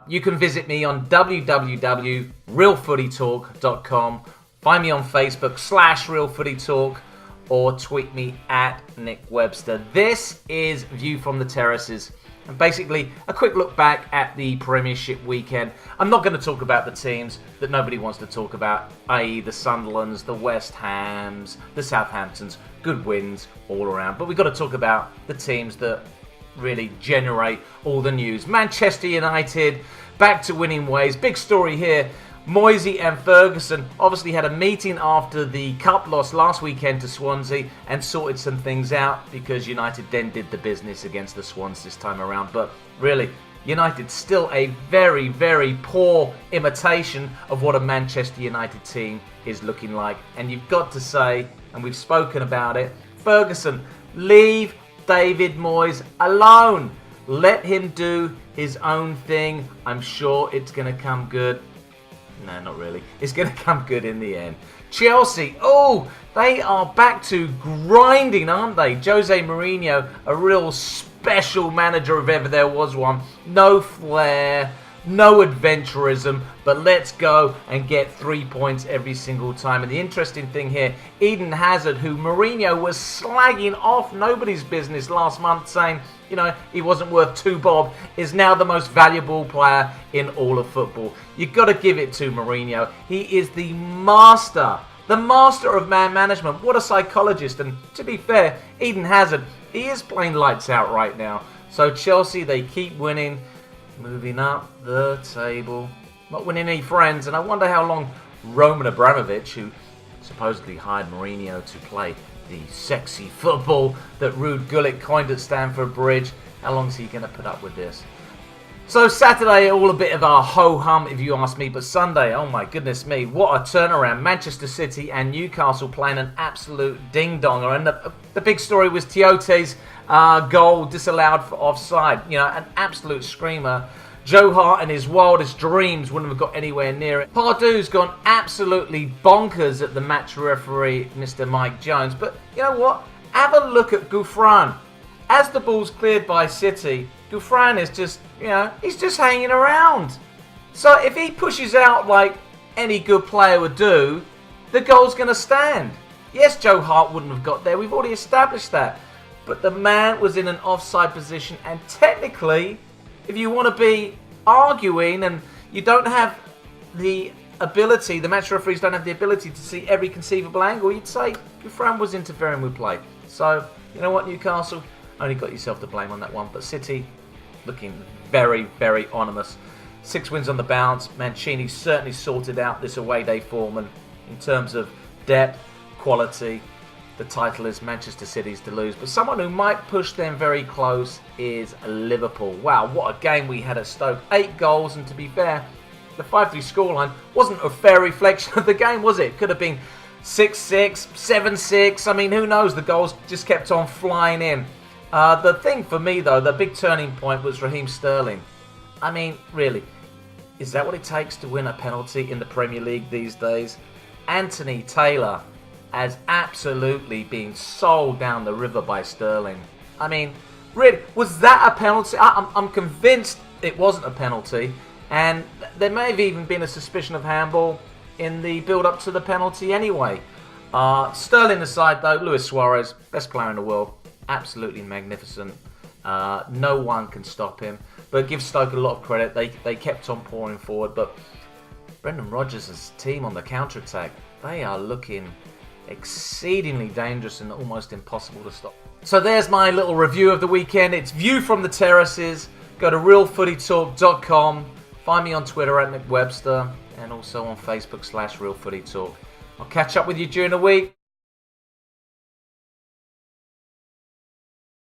you can visit me on www.realfootytalk.com. Find me on Facebook /RealFootyTalk or tweet me at Nick Webster. This is View from the Terraces. And basically, a quick look back at the Premiership weekend. I'm not going to talk about the teams that nobody wants to talk about, i.e. the Sunderlands, the West Hams, the Southamptons. Good wins all around. But we've got to talk about the teams that really generate all the news. Manchester United, back to winning ways. Big story here. Moisey and Ferguson obviously had a meeting after the cup loss last weekend to Swansea and sorted some things out, because United then did the business against the Swans this time around. But really, United still a very, very poor imitation of what a Manchester United team is looking like. And you've got to say, and we've spoken about it, Ferguson, leave David Moyes alone. Let him do his own thing. I'm sure it's going to come good. No, not really. It's going to come good in the end. Chelsea, they are back to grinding, aren't they? Jose Mourinho, a real special manager if ever there was one. No flair, no adventurism, but let's go and get 3 points every single time. And the interesting thing here, Eden Hazard, who Mourinho was slagging off nobody's business last month, saying, he wasn't worth 2 bob, is now the most valuable player in all of football. You've got to give it to Mourinho. He is the master of man management. What a psychologist. And to be fair, Eden Hazard, he is playing lights out right now. So Chelsea, they keep winning, moving up the table, not winning any friends. And I wonder how long Roman Abramovich, who supposedly hired Mourinho to play the sexy football that Ruud Gullit coined at Stamford Bridge, how long is he going to put up with this? So Saturday, all a bit of a ho-hum if you ask me, but Sunday, oh my goodness me, what a turnaround. Manchester City and Newcastle playing an absolute ding-donger, and the big story was Tiote's goal disallowed for offside. An absolute screamer. Joe Hart and his wildest dreams wouldn't have got anywhere near it. Pardew's gone absolutely bonkers at the match referee, Mr. Mike Jones. But you know what? Have a look at Gouffran. As the ball's cleared by City, Gouffran is just, he's just hanging around. So if he pushes out like any good player would do, the goal's going to stand. Yes, Joe Hart wouldn't have got there. We've already established that. But the man was in an offside position, and technically, if you want to be arguing and you don't have the ability, the match referees don't have the ability to see every conceivable angle, you'd say Gouffran was interfering with play. So, you know what, Newcastle? Only got yourself to blame on that one. But City, looking very, very ominous. 6 wins on the bounce. Mancini certainly sorted out this away day form. And in terms of depth, quality, the title is Manchester City's to lose. But someone who might push them very close is Liverpool. Wow, what a game we had at Stoke. 8 goals, and to be fair, the 5-3 scoreline wasn't a fair reflection of the game, was it? Could have been 6-6, 7-6. I mean, who knows? The goals just kept on flying in. The thing for me, though, the big turning point was Raheem Sterling. I mean, really, is that what it takes to win a penalty in the Premier League these days? Anthony Taylor as absolutely being sold down the river by Sterling. I mean, really, was that a penalty? I'm convinced it wasn't a penalty, and there may have even been a suspicion of handball in the build-up to the penalty anyway. Sterling aside, though, Luis Suarez, best player in the world, absolutely magnificent. No one can stop him, but give Stoke a lot of credit. They kept on pouring forward, but Brendan Rodgers' team on the counter-attack, they are looking exceedingly dangerous and almost impossible to stop. So there's my little review of the weekend. It's View from the Terraces. Go to realfootytalk.com. Find me on Twitter at Nick Webster, and also on Facebook /RealFootyTalk. I'll catch up with you during the week.